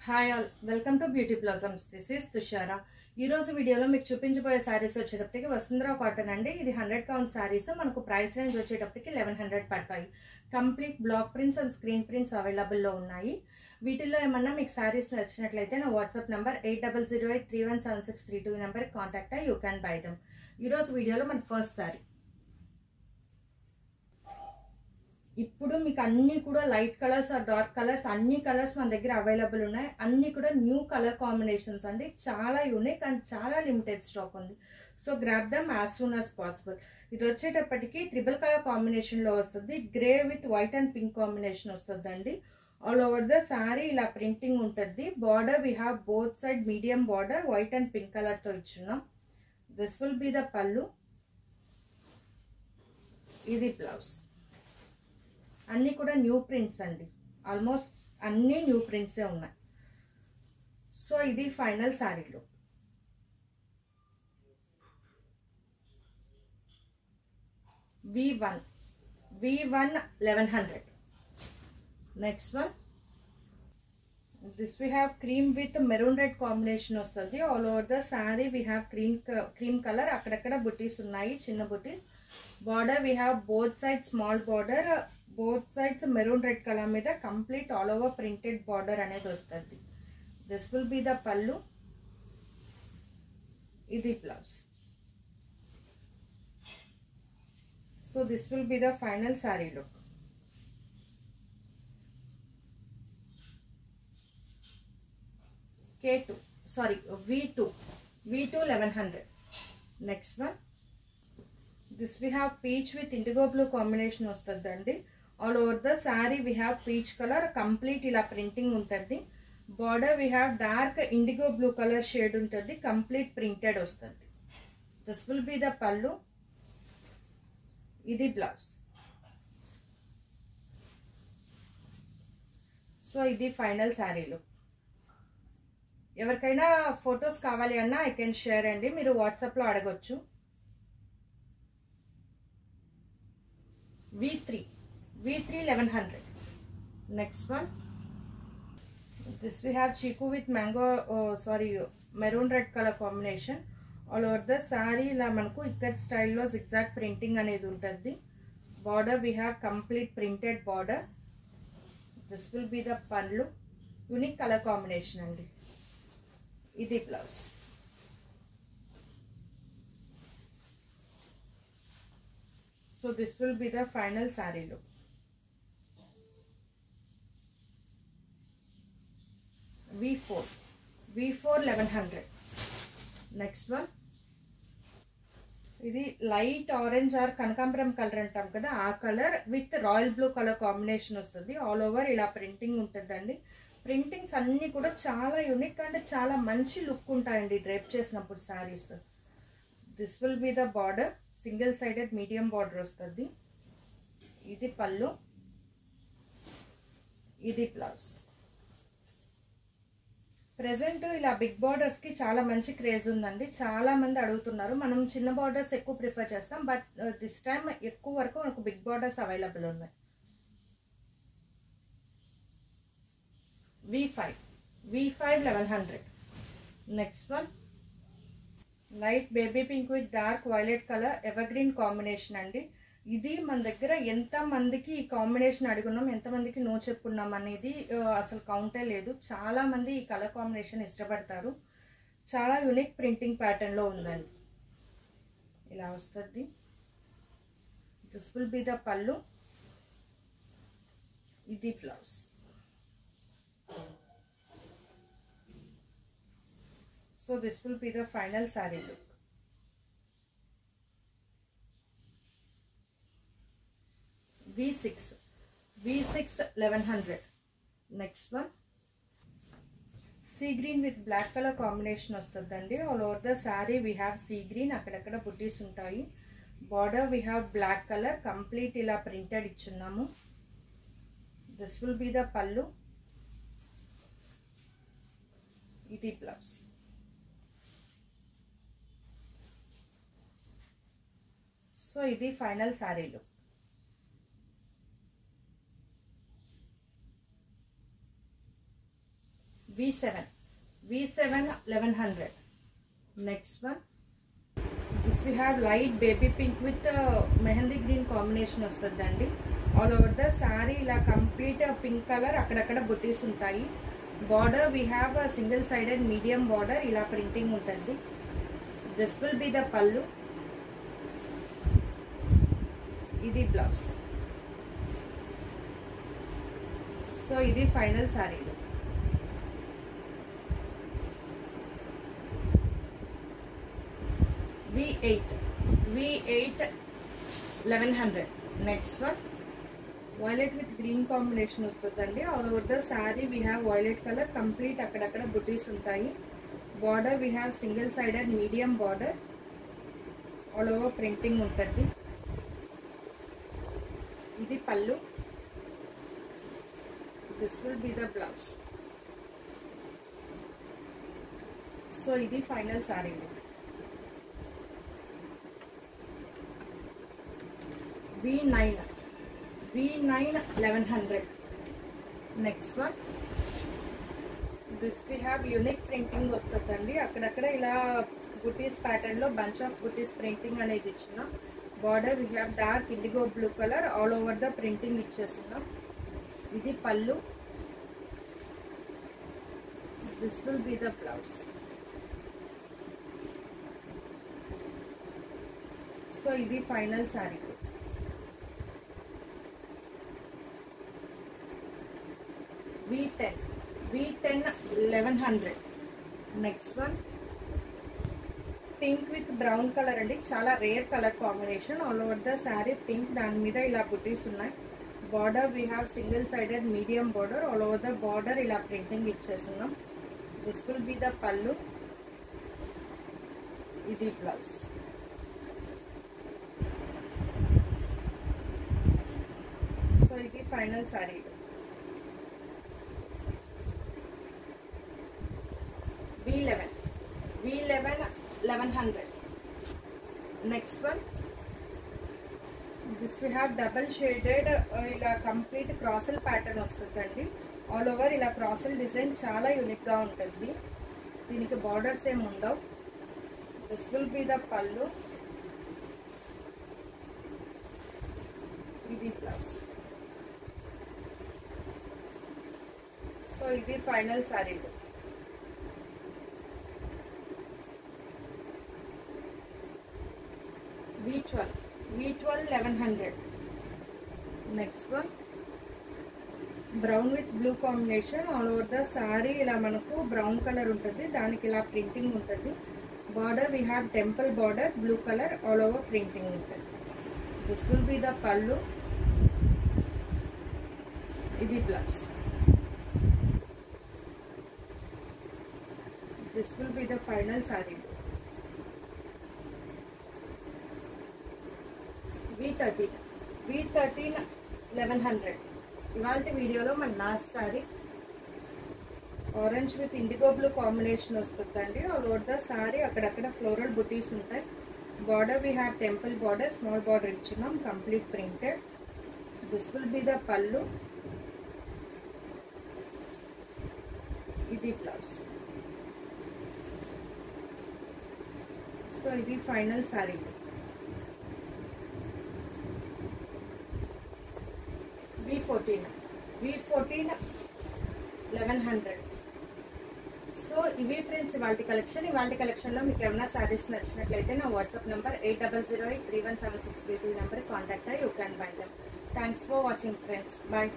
Hi all, welcome to beauty blossoms. This is Tushara. ఈ రోజు వీడియోలో మీకు చూపించబోయే శారీస్ వచ్చేటప్పటికి వసుంధర కాటన్ అండి. ఇది 100 కౌంట్ శారీస్. మనకు ప్రైస్ రేంజ్ వచ్చేటప్పటికి 1100 పడతాయి. Complete block prints and screen prints అవైలబుల్లో ఉన్నాయి. వీటిల్లో ఏమన్నా మీకు శారీస్ నచ్చినట్లయితే నా వాట్సాప్ నెంబర్ 8008317632 నెంబర్కి కాంటాక్ట్ అయ్యి యూ క్యాన్ బై దమ్. ఈరోజు వీడియోలో మన ఫస్ట్ శారీ. ఇప్పుడు మీకు అన్ని కూడా light colours or dark colours అన్ని కలర్స్ మన దగ్గర అవైలబుల్ ఉన్నాయి. అన్ని కూడా న్యూ కలర్ కాంబినేషన్స్ అండి. చాలా యూనిక్ అండ్ చాలా లిమిటెడ్ స్టాక్ ఉంది. So grab them as soon as possible. ఇది వచ్చేటప్పటికి ట్రిపుల్ కలర్ కాంబినేషన్ లో వస్తుంది. Grey with white and pink combination వస్తుంది అండి. ఆల్ ఓవర్ ద శారీ ఇలా ప్రింటింగ్ ఉంటుంది. Border we have both side medium border white and pink colour తో ఇచ్చున్నాం. This will be the pallu. ఇది బ్లౌజ్. అన్ని కూడా న్యూ ప్రింట్స్ అండి. ఆల్మోస్ట్ అన్ని న్యూ ప్రింట్సే ఉన్నాయి. సో ఇది ఫైనల్ శారీలో. V1 1100. Next one, this we have cream with maroon red combination వస్తుంది. All over the sari we have cream colour. అక్కడక్కడ బుటీస్ ఉన్నాయి, చిన్న బుటీస్. Border we have both side small border, both sides maroon red colour మీద complete all over printed border అనేది వస్తుంది. This will be the pallu. ఇది blouse. So this will be the final sari look. V2 1100. Next one, this we have peach with indigo blue combination వస్తుంది అండి. All over the sari we have peach colour. Complete ఇలా printing ఉంటుంది. Border we have dark indigo blue colour shade ఉంటుంది. Complete printed వస్తుంది. This will be the pallu. ఇది blouse. So ఇది final శారీలో. ఎవరికైనా ఫొటోస్ కావాలి అన్నా ఐ కెన్ షేర్ అండి. మీరు వాట్సాప్లో అడగొచ్చు. V3 1100. Next one, this we have chikoo with mango maroon red colour combination. All over the sari ఇలా మనకు ఇక్కడ స్టైల్లో జిగ్జాగ్ ప్రింటింగ్ అనేది ఉంటుంది. Border we have complete printed border. This will be the pallu. Unique colour combination అండి. ఇది blouse. So this will be the final saree look. V4 1100. Next one, ఇది light orange are కనకాంబరం కలర్ అంటాం కదా, ఆ colour with royal blue colour combination వస్తుంది. All over ఇలా printing ఉంటుందండి. ప్రింటింగ్స్ అన్ని కూడా చాలా యూనిక్ అండ్ చాలా మంచి లుక్ ఉంటాయండి డ్రేప్ చేసినప్పుడు saris. This will be the border. Single sided medium border వస్తుంది. ఇది పళ్ళు. ఇది బ్లౌజ్. ప్రెసెంట్ ఇలా బిగ్ బార్డర్స్ కి చాలా మంచి క్రేజ్ ఉందండి. చాలా మంది అడుగుతున్నారు. మనం చిన్న బార్డర్స్ ఎక్కువ ప్రిఫర్ చేస్తాం, బట్ దిస్ టైమ్ ఎక్కువ వరకు మనకు బిగ్ బార్డర్స్ అవైలబుల్ ఉన్నాయి. V5 1100. Next one, light baby pink with dark violet colour evergreen combination అండి. ఇది మన దగ్గర ఎంత మందికి ఈ కాంబినేషన్ అడుగున్నాం, ఎంతమందికి నో చెప్పుకున్నాం అనేది అసలు కౌంటే లేదు. చాలా మంది ఈ కలర్ కాంబినేషన్ ఇష్టపడతారు. చాలా యూనిక్ ప్రింటింగ్ ప్యాటర్న్ లో ఉందండి. ఇలా వస్తుంది. This will be the pallu. ఇది blouse. So this will be the final saree look. V6 1100. Next one, sea green with black color combination వస్తుందండి. All over the sari we have sea green. అక్కడక్కడ బుటీస్ ఉంటాయి. Border we have black colour. Complete ఇలా printed ఇచ్చున్నాము. This will be the pallu. ఇది blouse. So ఇది final sari look. V7 1100. Next one, this we have light baby pink with mehendi green combination వస్తుందండి. All over the sari ఇలా complete pink colour అక్కడక్కడ బుటీస్ ఉంటాయి. Border we have single sided medium border ఇలా printing ఉంటుంది. This will be the pallu. ఇది blouse. So ఇది final sorry. V8 1100. Next one, violet with green combination వస్తుందండి. All over the sorry we have violet colour complete అక్కడక్కడ బుటీస్ ఉంటాయి. Border we have single sided medium border all over printing ఉంటుంది. ఇది pallu. This will be the blouse. So ఇది final sorry. V9 1100. Next one, this we have unique printing వస్తుందండి. అక్కడక్కడ ఇలా బుటీస్ pattern లో బంచ్ ఆఫ్ బుటీస్ ప్రింటింగ్ అనేది ఇచ్చిన. Border we have dark indigo blue colour all over the printing ఇచ్చేస్తున్నాం. ఇది pallu. This will be the blouse. So ఇది final sari. V10 1100. Next one, pink with brown colour అండి. చాలా rare colour combination. All over the sari pink, దాని మీద ఇలా బుటీస్ ఉన్నాయి. Border we have single sided medium border all over the border ఇలా printing ఇచ్చేస్తున్నాం. This will be the pallu. ఇది బ్లౌజ్. సో ఇది final sorry. V11 1100. Next one, this we have double shaded ఇలా కంప్లీట్ క్రాసల్ ప్యాటర్న్ వస్తుందండి. ఆల్ ఓవర్ ఇలా క్రాసల్ design చాలా unique గా ఉంటుంది. దీనికి బార్డర్స్ ఏమి ఉండవు. This will be the pallu. ఇది బ్లౌజ్. సో ఇది final sari. V12 1100. Next one, brown with blue combination. All over the sari ఇలా మనకు బ్రౌన్ కలర్ ఉంటుంది. దానికి ఇలా ప్రింటింగ్ ఉంటుంది. Border we have temple border blue colour all over printing ఉంటుంది. This will be the pallu. ఇది blouse. This will be the final sari. V13 1100. ఇవాళ వీడియోలో మన last sari orange with indigo blue combination వస్తుందండి. ఆల్ ఓవర్ ద సారీ అక్కడక్కడ floral బుటీస్ ఉంటాయి. Border we have temple border small border ఇచ్చినాం complete printed. This will be the pallu. ఇది blouse. So ఇది ఫైనల్ సారీ. V14 1100. సో ఇవి ఫ్రెండ్స్ ఇవాళ కలెక్షన్. ఇవాళ కలెక్షన్లో మీకు ఏమైనా శారీస్ నచ్చినట్లయితే నా వాట్సాప్ నెంబర్ 8008317632 నెంబర్ కాంటాక్ట్ అయ్యి you can buy them. Thanks for watching friends. Bye.